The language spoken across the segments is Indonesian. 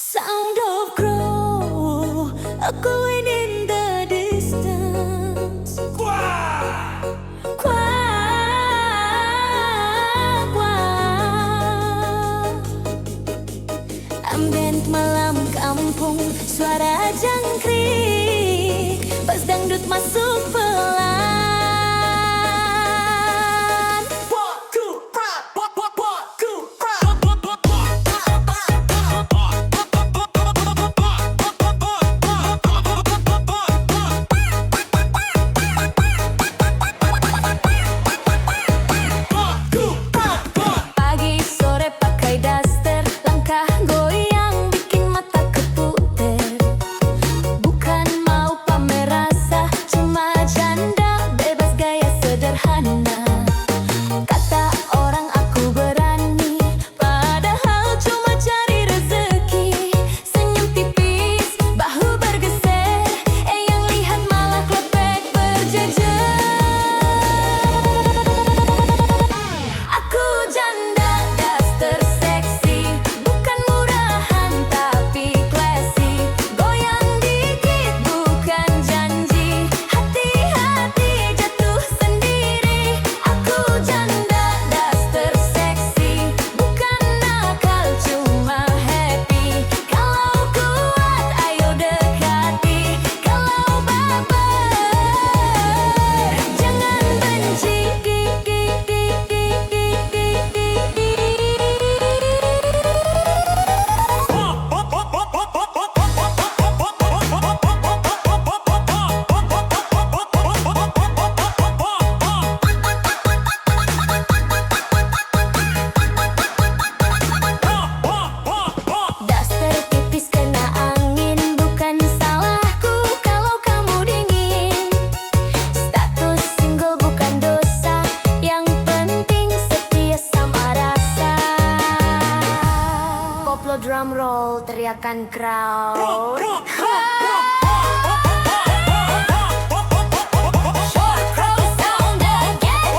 Sound of crow echoing in the distance. Quack, quack, quack. Ambient malam kampung, suara jangkrik, pas dangdut masuk pelan. Pagi sore pakai daster, langkah goyang bikin mata keputer. Bukan mau pamer rasa, cuma janda bebas gaya sederhana. Kata orang aku berani, padahal cuma cari rezeki. Senyum tipis, bahu bergeser, yang lihat malah klepek berjejer. Aku janda daster seksi, bukan murahan tapi classy. Goyang dikit bukan janji, hati-hati jatuh sendiri. Aku janda daster seksi, bukan nakal cuma happy. Kalau kuat ayo dekati, kalau baper jangan benci. Daster tipis kena angin, bukan salahku kalau kamu dingin. Status single bukan dosa, yang penting setia sama rasa. Koplo drum roll, teriakan crowd. Short crow sound again.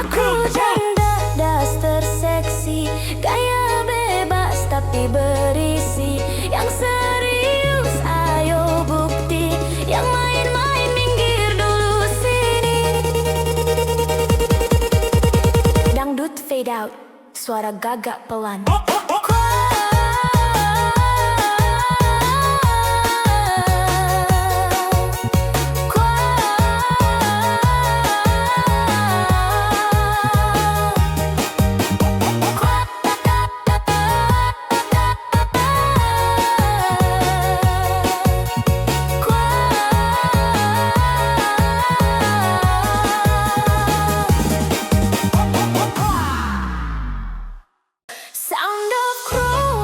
Aku janda daster seksi, gaya bebas tapi berisi. Yang serius ayo bukti, yang main-main minggir dulu sini. Dangdut fade out, suara gagak pelan. Sound of crow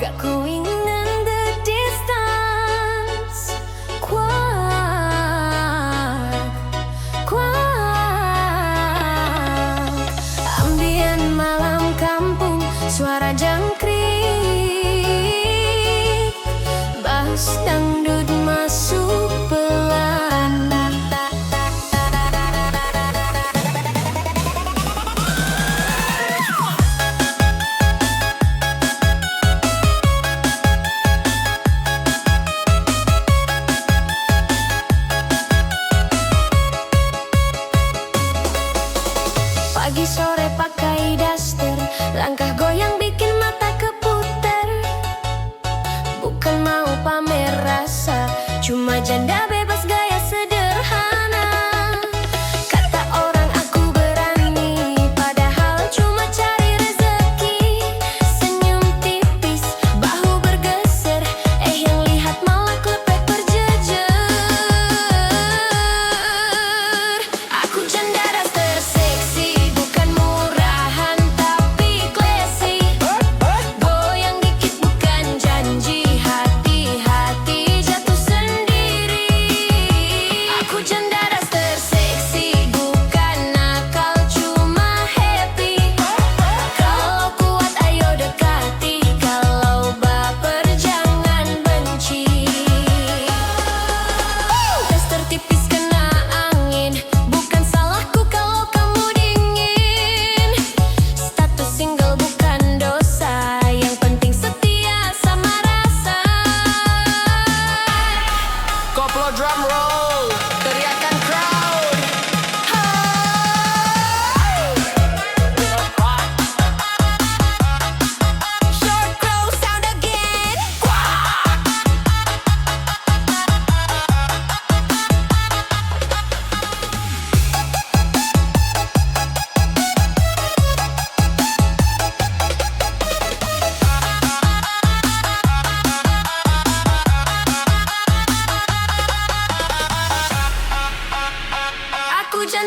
echoing in the distance. Quack, quack. Ambien malam kampung, suara jangkrik, bass dangdut masuk pelan. Pagi sore pakai daster, langkah goyang bikin mata keputer. Bukan mau pamer rasa, cuma janda bebas gaya sederhana. Kata orang aku berani, padahal cuma cari rezeki. Senyum tipis, bahu bergeser, yang lihat malah klepek berjejer. Aku janda daster seksi, bukan murahan tapi classy.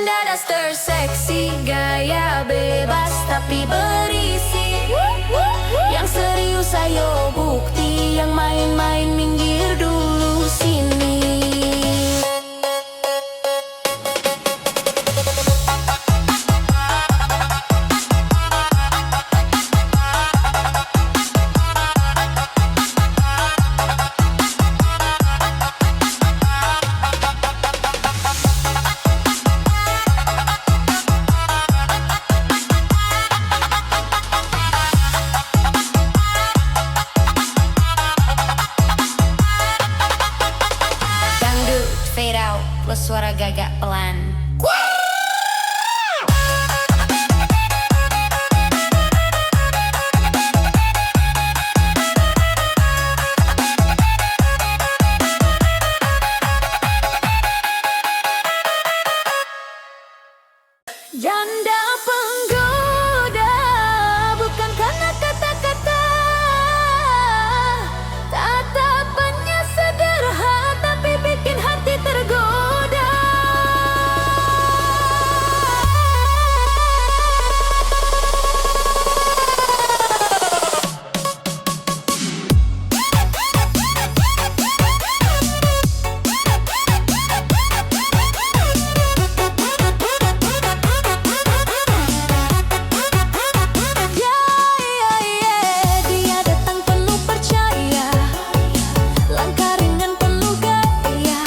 Janda daster seksi, gaya bebas tapi berisi. Yang serius ayo bukti, yang main-main minggir dulu sini. Fade out plus suara gagak pelan. Janda penggoda bukan karena kata-kata, tatapannya sederhana tapi bikin hati tergoda. Dia datang penuh percaya, langkah ringan penuh gaya,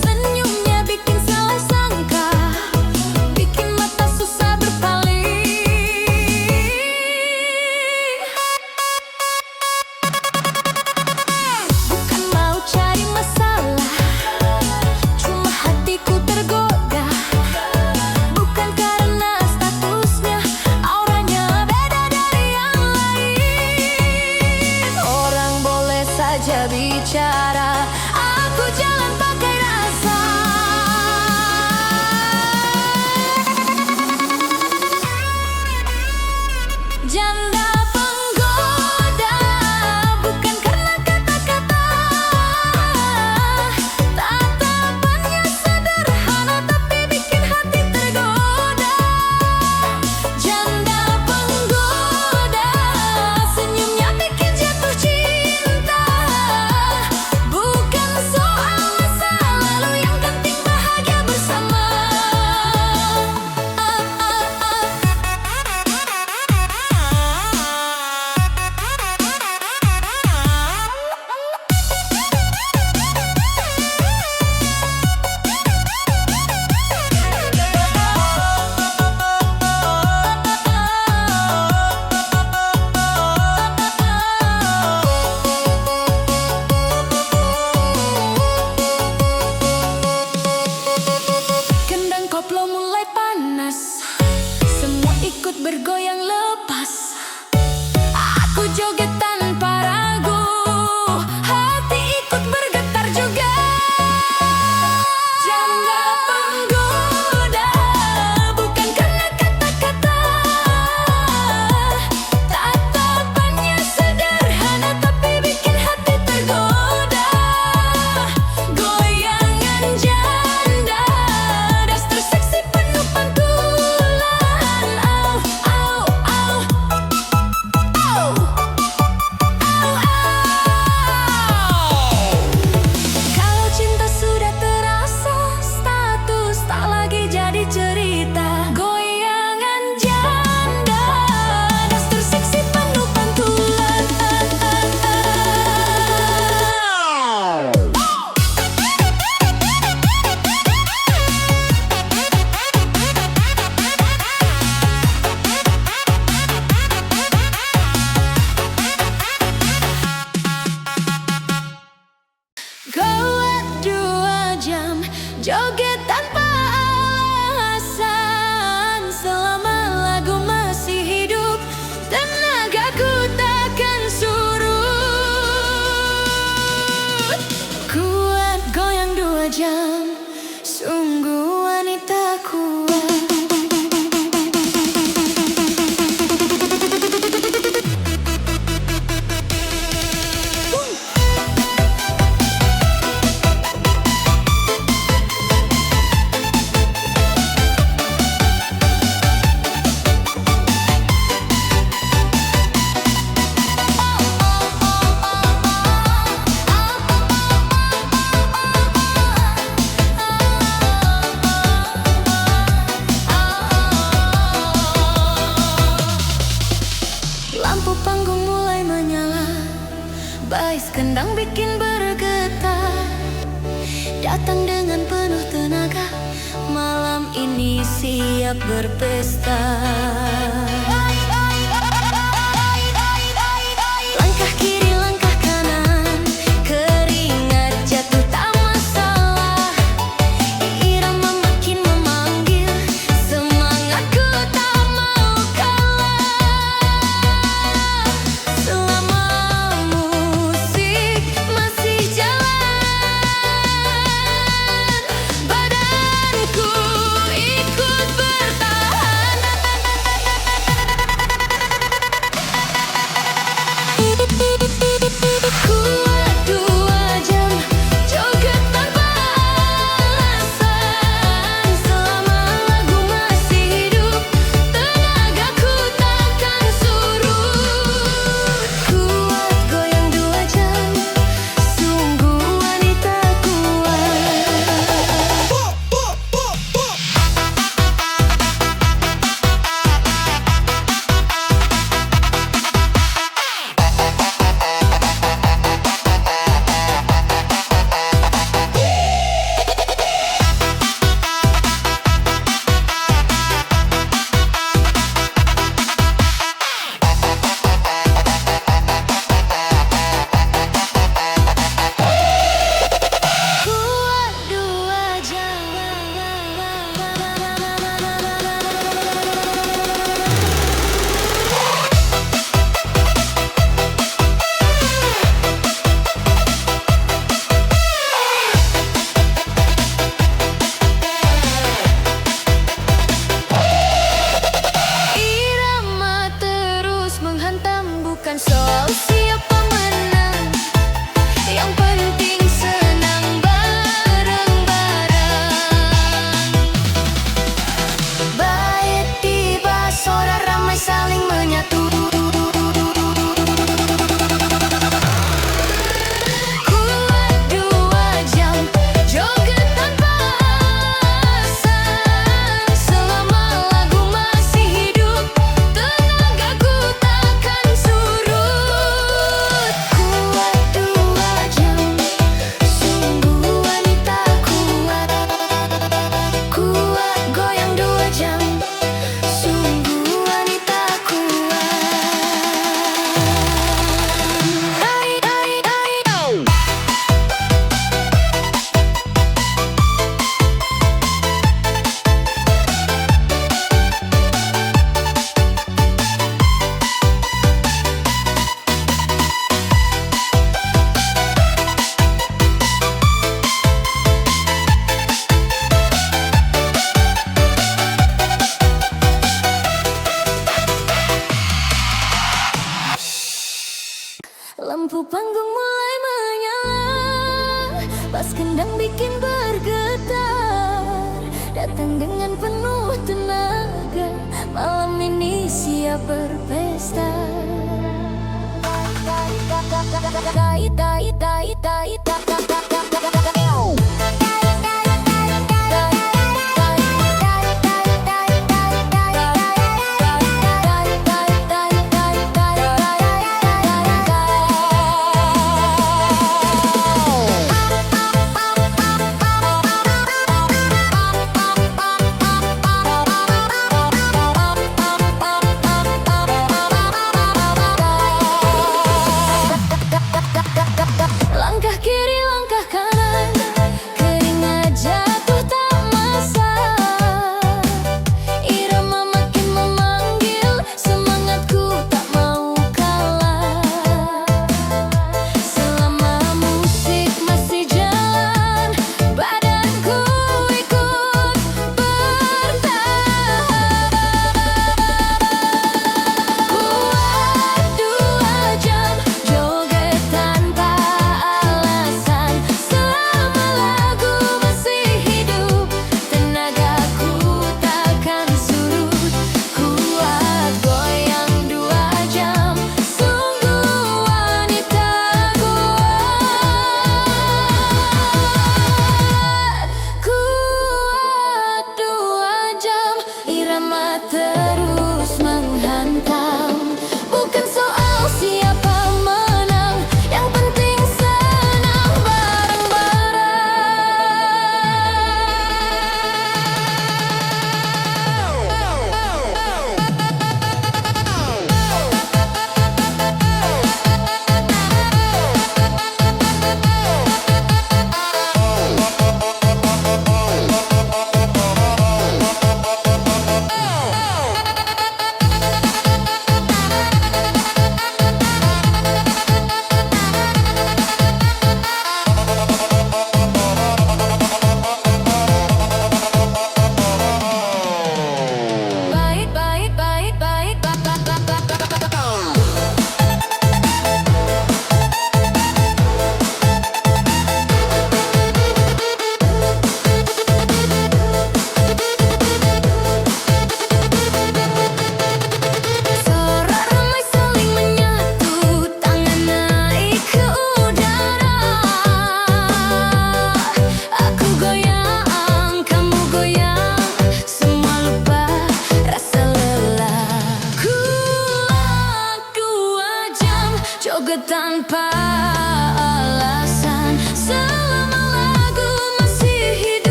senyumnya bikin salah sangka, bikin mata susah berpaling. Bukan mau cari masalah, cuma hatiku tergoda. Bukan karena statusnya, auranya beda dari yang lain. Orang boleh saja bicara, aku jalan pakai rasa. Janda penggoda bukan karena kata-kata, tatapannya sederhana tapi bikin hati tergoda. Janda penggoda, senyumnya bikin jatuh cinta. Bukan soal masa lalu, yang penting bahagia bersama. Gendang koplo mulai panas, semua ikut bergoyang lepas. Aku joget tanpa ragu, hati ikut bergetar juga. Janda penggoda bukan karena kata-kata, tatapannya sederhana tapi bikin hati tergoda. Goyangan janda daster seksi penuh pantulan. Au, au, au, au. Bais kendang bikin bergetar, datang dengan penuh tenaga, malam ini siap berpesta. Langkah kiri, langkah kanan, keringat jatuh tak masalah. Irama makin memanggil, semangatku tak mau kalah. Selama musik masih jalan, badanku ikut bertahan. Kuat 2 jam joget tanpa alasan. Selama lagu masih hidup, tenagaku takkan surut. Kuat goyang 2 jam, sungguh wanita kuat. Kuat 2 jam. Irama terus menghantam, bukan soal siapa menang. Yang penting senang bareng-bareng. Bait tiba, sorak ramai saling menyatu. Kuat 2 jam joget tanpa alasan. Selama lagu masih hidup, tenagaku takkan surut. Kuat 2 jam, sungguh wanita kuat. Kuat goyang 2 jam, sungguh wanita kuat. Hai, hai, hai, oh. Lampu panggung mulai menyala, bass kendang bikin bergetar, datang dengan penuh tenaga, malam ini siap berpesta. Langkah kiri, langkah kanan, keringat jatuh tak masalah. Irama makin memanggil, semangatku tak mau kalah. Selama musik masih jalan, badanku ikut bertahan. Kuat 2 jam joget tanpa alasan. Selama lagu masih hidup, tenagaku takkan surut. Kuat goyang 2 jam, sungguh wanita kuat. Kuat 2 jam, irama terus menghantam, bukan soal siapa menang. Yang penting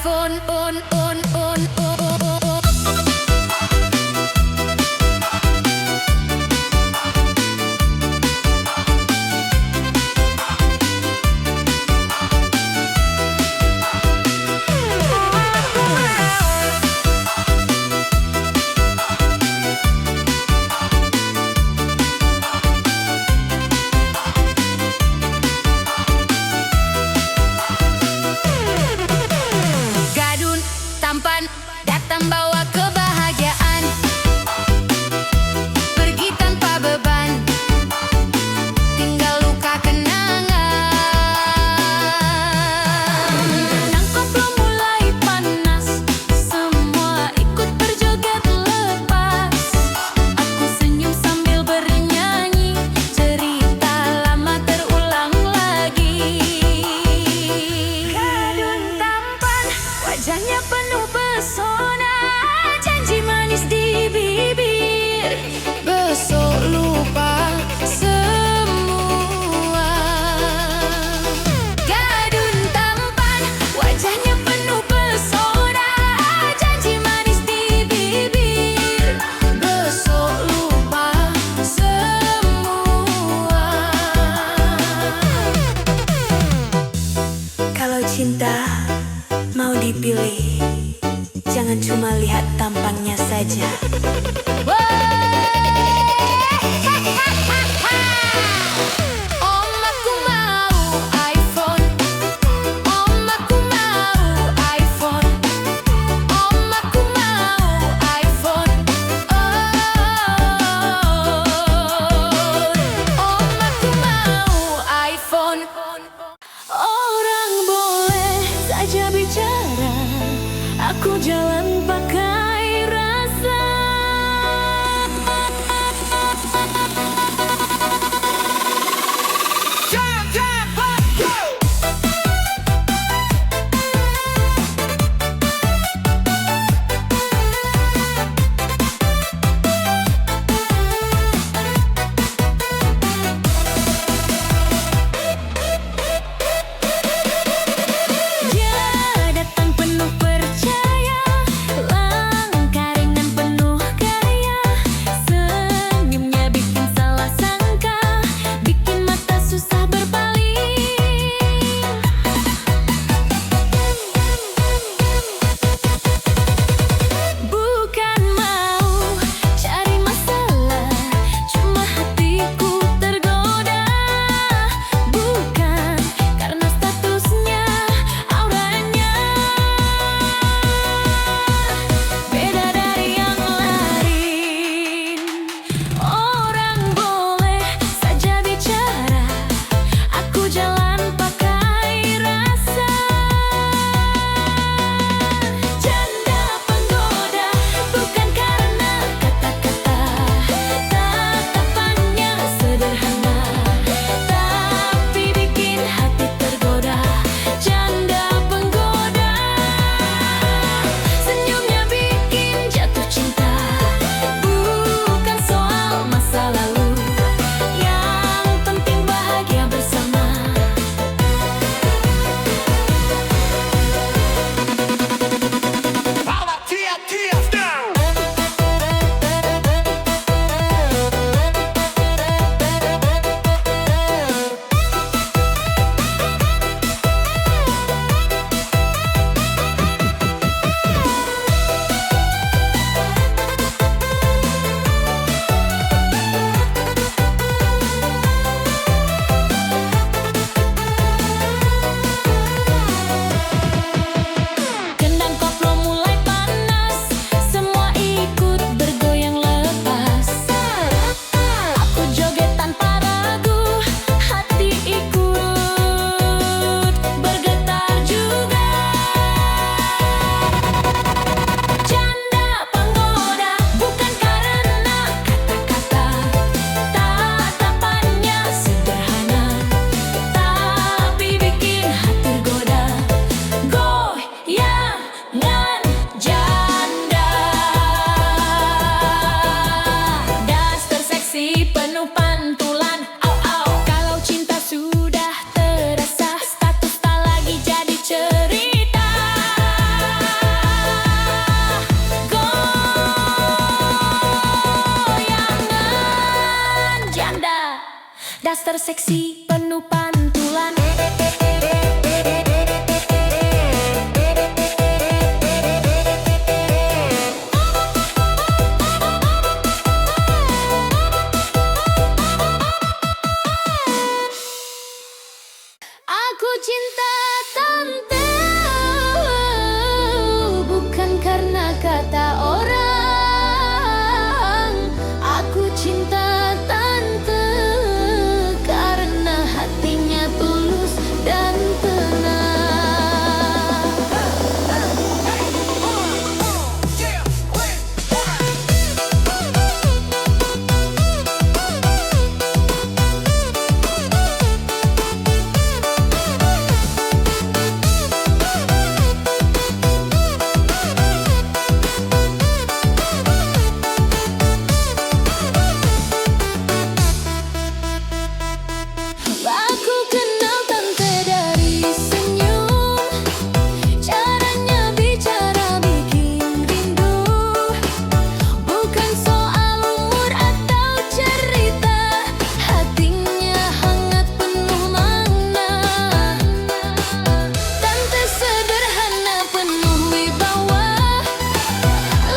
iPhone, on. Gadun tampan datang bawa kebahagiaan, pergi tanpa beban, tinggal luka kenangan. Nang koplo mulai panas, semua ikut berjoget lepas. Aku senyum sambil bernyanyi, cerita lama terulang lagi. Gadun tampan, wajahnya penuh pesona, janji manis di bibir, besok lupa semua. Gadun tampan, wajahnya penuh pesona, janji manis di bibir, besok lupa semua. Kalau cinta mau dipilih, jangan cuma lihat tampangnya saja. Om aku mau iPhone, Om aku mau iPhone, Om aku mau iPhone, Om aku mau iPhone. Orang boleh saja bicara, aku jalan pakai rasa. Dia datang penuh percaya, terseksi penuh pantulan. Aku cinta tante, bukan karena kata orang. Aku cinta tante karena hatinya tulus dan tenang. Aku kenal tante dari senyum, caranya bicara bikin rindu. Bukan soal umur atau cerita, hatinya hangat penuh makna. Tante sederhana penuh wibawa,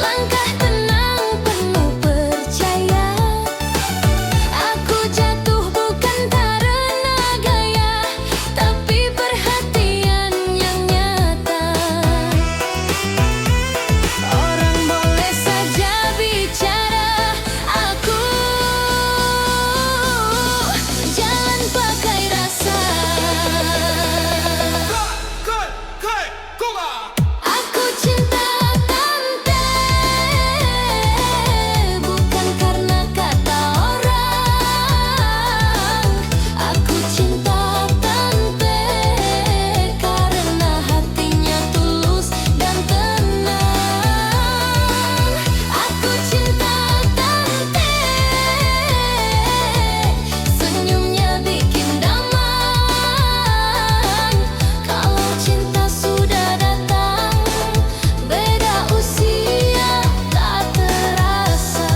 langkah tenang penuh percaya. Aku jatuh bukan karena gaya, tapi perhatian yang nyata. Orang boleh saja bicara, aku jalan pakai rasa. Aku cinta tante, bukan karena kata orang. Aku cinta tante karena hatinya tulus dan tenang. Aku cinta tante, senyumnya bikin damai. Kalau cinta sudah datang, beda usia tak terasa.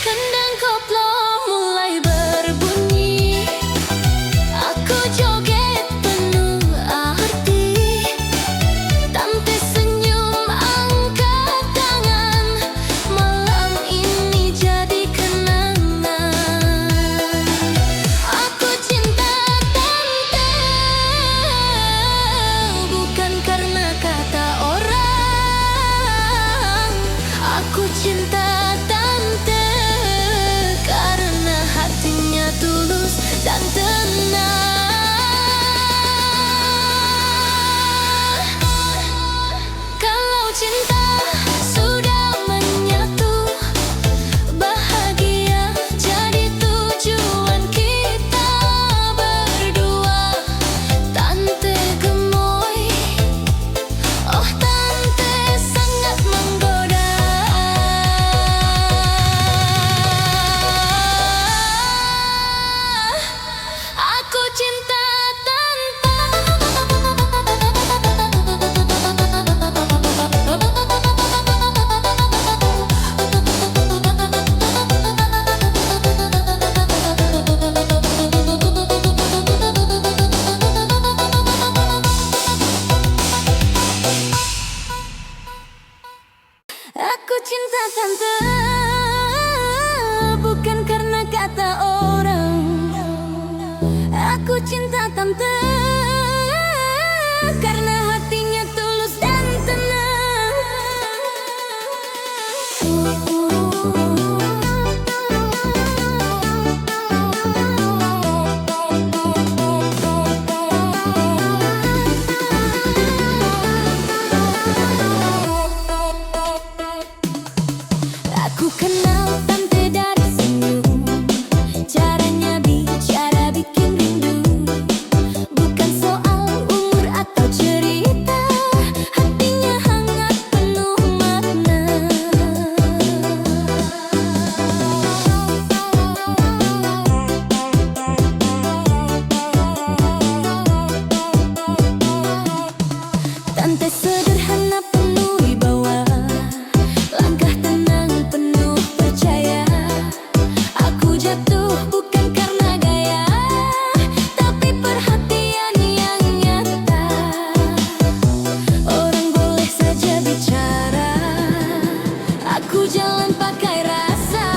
Kendang koplo mulai berbunyi, aku joget penuh arti. Tante senyum angkat tangan, malam ini jadi kenangan. Aku cinta tante, bukan karena kata orang. Aku cinta tante karena hatinya tulus dan tenang. Kalau cinta sudah menyatu, bahagia jadi tujuan kita berdua. Tante gemoy, oh tante sangat menggoda. Aku cinta Aku cinta tante, bukan karena kata orang. Aku cinta tante karena hatinya tulus dan tenang. Sederhana penuh wibawa, langkah tenang penuh percaya. Aku jatuh bukan karena gaya, tapi perhatian yang nyata. Orang boleh saja bicara, aku jalan pakai rasa.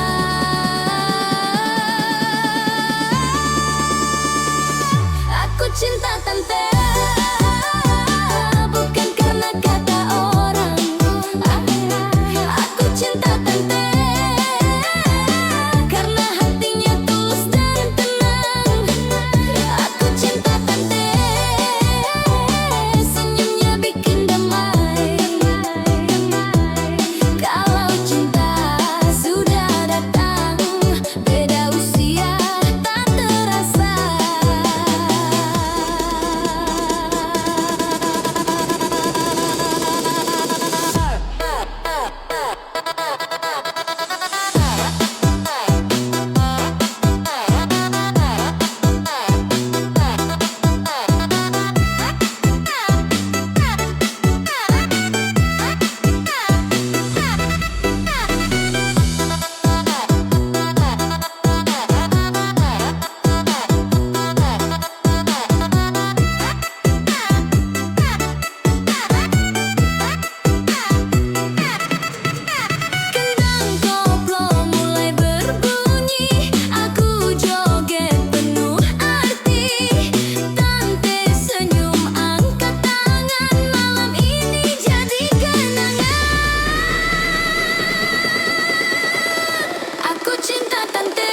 Aku cinta tante, bukan karena kata orang. Aku cinta tante, karena hatinya tulus dan tenang. Aku cinta tante, senyumnya bikin damai. Kalau cinta sudah datang, beda usia tak terasa. Kendang koplo mulai berbunyi, aku joget penuh arti. Tante senyum angkat tangan, malam ini jadi kenangan. Aku cinta tante.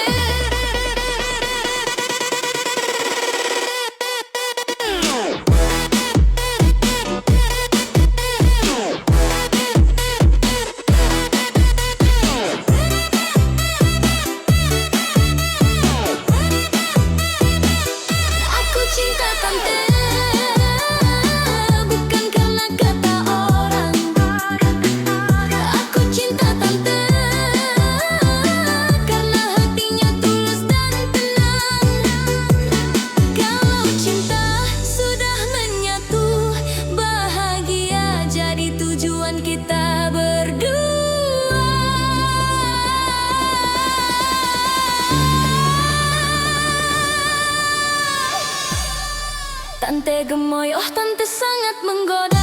Aku cinta tante, bukan karena kata orang. Aku cinta tante, karena hatinya tulus dan tenang. Kalau cinta sudah menyatu, bahagia jadi tujuan kita berdua. Tante gemoy, oh tante sangat menggoda.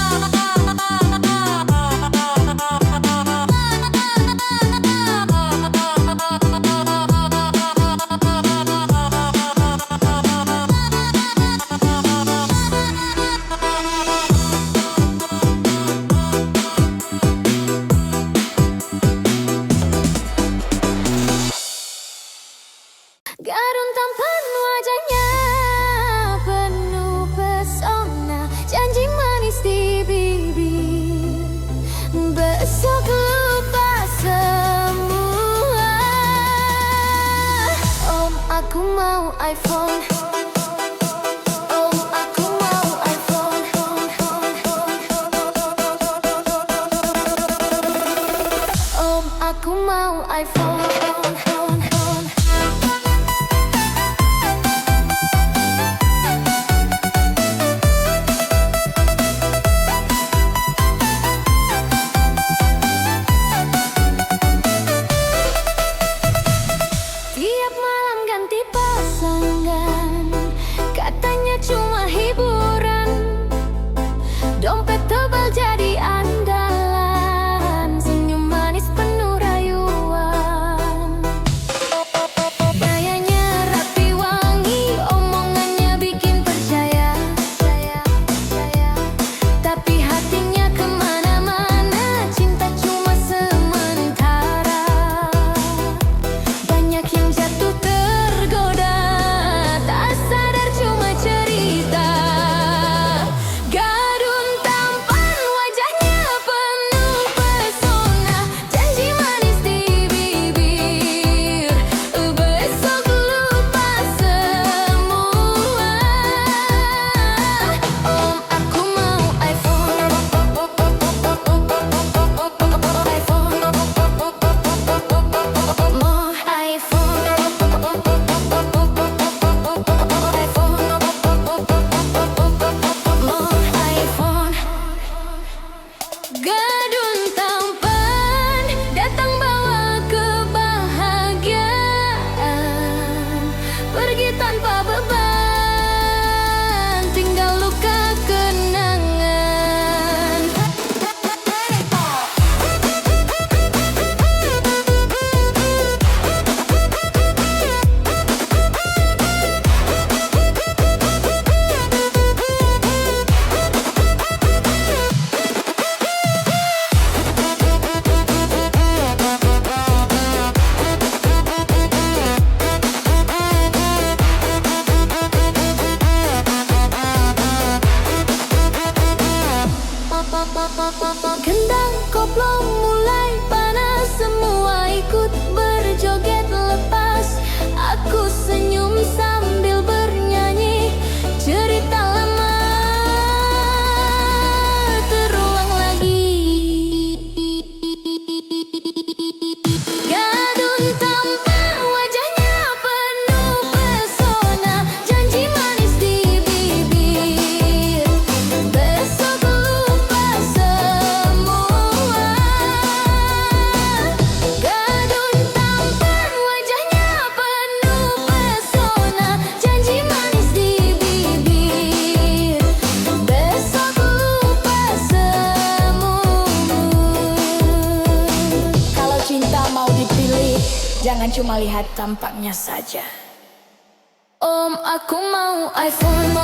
Garun tampan wajahnya penuh pesona, janji manis di bibir, besok lupa semua. Om, aku mau iPhone. Om, aku mau iPhone. Om, aku mau iPhone. Tiap malam ganti pasangan, katanya cuma hiburan. Dompet tebal jadi andalan, senyum manis penuh rayuan. Gadun tampan datang bawa kebahagiaan, pergi tanpa beban, tinggal luka kenangan. Gendang koplo mulai panas, semua ikut berjoget lepas. Aku senyum sambil bernyanyi, cerita lama terulang lagi. Gadun tampan wajahnya penuh pesona, janji manis di bibir, besok lupa semua. Gadun tampan wajahnya penuh pesona, janji manis di bibir, besok lupa semua. Kalau cinta mau dipilih, jangan cuma lihat tampaknya saja. Om, aku mau iPhone.